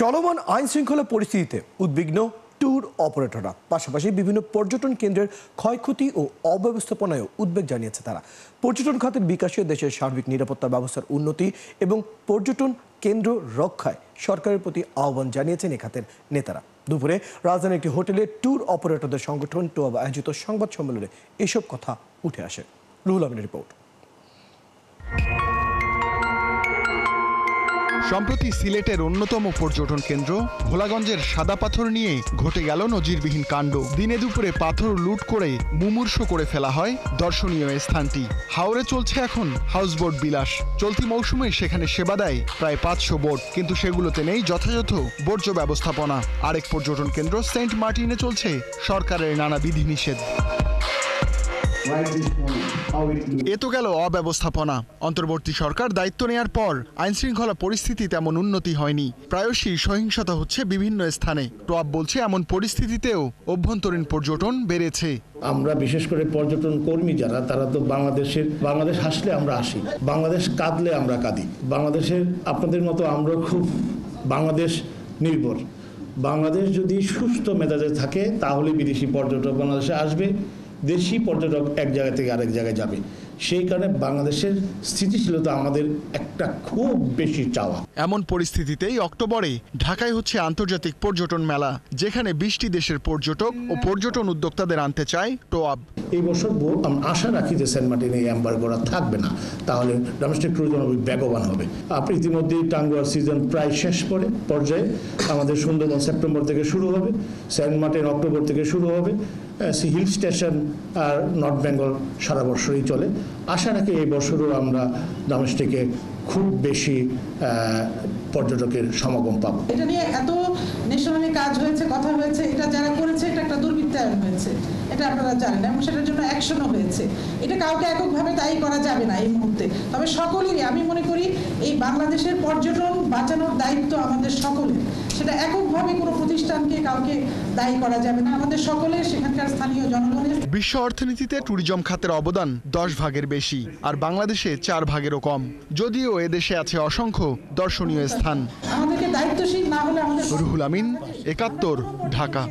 চলমান আইন শৃঙ্খলা পরিস্থিতিতে উদ্বিগ্ন ট্যুর অপারেটররা, পাশাপাশি বিভিন্ন পর্যটন কেন্দ্রের ক্ষয়ক্ষতি ও অব্যবস্থাপনায়ও উদ্বেগ জানিয়েছে তারা। পর্যটন খাতের বিকাশে দেশের সার্বিক নিরাপত্তা ব্যবস্থার উন্নতি এবং পর্যটন কেন্দ্র রক্ষায় সরকারের প্রতি আহ্বান জানিয়েছেন এ খাতের নেতারা। দুপুরে রাজধানীর একটি হোটেলে ট্যুর অপারেটরদের সংগঠন টোয়াব আয়োজিত সংবাদ সম্মেলনে এসব কথা উঠে আসে। রুহুল আমিনের রিপোর্ট। সম্প্রতি সিলেটের অন্যতম পর্যটন কেন্দ্র ভোলাগঞ্জের সাদা পাথর নিয়ে ঘটে গেল নজিরবিহীন কাণ্ড। দিনে দুপুরে পাথর লুট করে মুমূর্ষ করে ফেলা হয় দর্শনীয় স্থানটি। হাওরে চলছে এখন হাউসবোট বিলাস। চলতি মৌসুমে সেখানে সেবা দেয় প্রায় 500 বোট, কিন্তু সেগুলোতে নেই যথাযথ বর্জ্য ব্যবস্থাপনা। আরেক পর্যটন কেন্দ্র সেন্ট মার্টিনে চলছে সরকারের নানা বিধিনিষেধ। এ তো গেল অব্যবস্থাপনা। অন্তর্বর্তী সরকার দায়িত্ব নেয়ার পর আইনশৃঙ্খলা পরিস্থিতি তেমন উন্নতি হয়নি, প্রায়শই সহিংসতা হচ্ছে বিভিন্ন স্থানে। টোয়াব বলছে এমন পরিস্থিতিতেও অভ্যন্তরীণ পর্যটন বেড়েছে। আমরা বিশেষ করে পর্যটন কর্মী যারা, তারা তো বাংলাদেশ হাসলে আমরা আসি, বাংলাদেশ কাঁদলে আমরা কাঁদি। বাংলাদেশের আপনাদের মতো আমরা খুব বাংলাদেশ নির্ভর। বাংলাদেশ যদি সুস্থ মেজাজে থাকে তাহলে বিদেশি পর্যটক বাংলাদেশে আসবে, দেশি পর্যটক এক জায়গা থেকে আরেক জায়গায় যাবে। সেই কারণে বাংলাদেশের স্থিতিশীলতা আমাদের একটা খুব বেশি চাওয়া। এমন পরিস্থিতিতেই অক্টোবরে ঢাকায় হচ্ছে আন্তর্জাতিক পর্যটন মেলা, যেখানে 20টি দেশের পর্যটক ও পর্যটন উদ্যোক্তাদের আনতে চায় টোয়াব। এই বছর আমরা আশা রাখি যে সেন্ট মার্টিনে এই এম্বার্গোরা থাকবে না, তাহলে ডোমেস্টিক ট্যুরিজম বেগবান হবে। আপনি ইতিমধ্যেই টাঙ্গুয়ার সিজন প্রায় শেষ পর্যায়ে। আমাদের সুন্দরবন সেপ্টেম্বর থেকে শুরু হবে, সেন্ট মার্টিন অক্টোবর থেকে শুরু হবে, হিল স্টেশন আর নর্থ বেঙ্গল সারা বছরই চলে। আশা রাখি এই বছরও আমরা ডোমেস্টিকে খুব বেশি পর্যটকের সমাগম পাবো। এটা নিয়ে এত ন্যাশনালি কাজ হয়েছে, কথা হয়েছে, এটা যারা করেছে এটা একটা দুর্বৃত্তায়ন হয়েছে, এটা আপনারা জানেন, এবং সেটার জন্য অ্যাকশনও হয়েছে। এটা কাউকে এককভাবে দায়ী করা যাবে না এই মুহূর্তে। তবে সকলেরই, আমি মনে করি এই বাংলাদেশের পর্যটন বাঁচানোর দায়িত্ব আমাদের সকলের। সেটা এককভাবে কোনো প্রতিষ্ঠানকে কাউকে দায়ী করা যাবে না, আমাদের সকলের, সেখানকার স্থানীয় জনগণের। বিশ্ব অর্থনীতিতে ট্যুরিজম খাতের অবদান 10 ভাগের বেশি, আর বাংলাদেশে 4 ভাগেরও কম, যদিও এদেশে আছে অসংখ্য দর্শনীয় স্থান। আমাদেরকে দায়িত্বশীল না হলে আমাদের। রুহুল আমিন, 71, ঢাকা।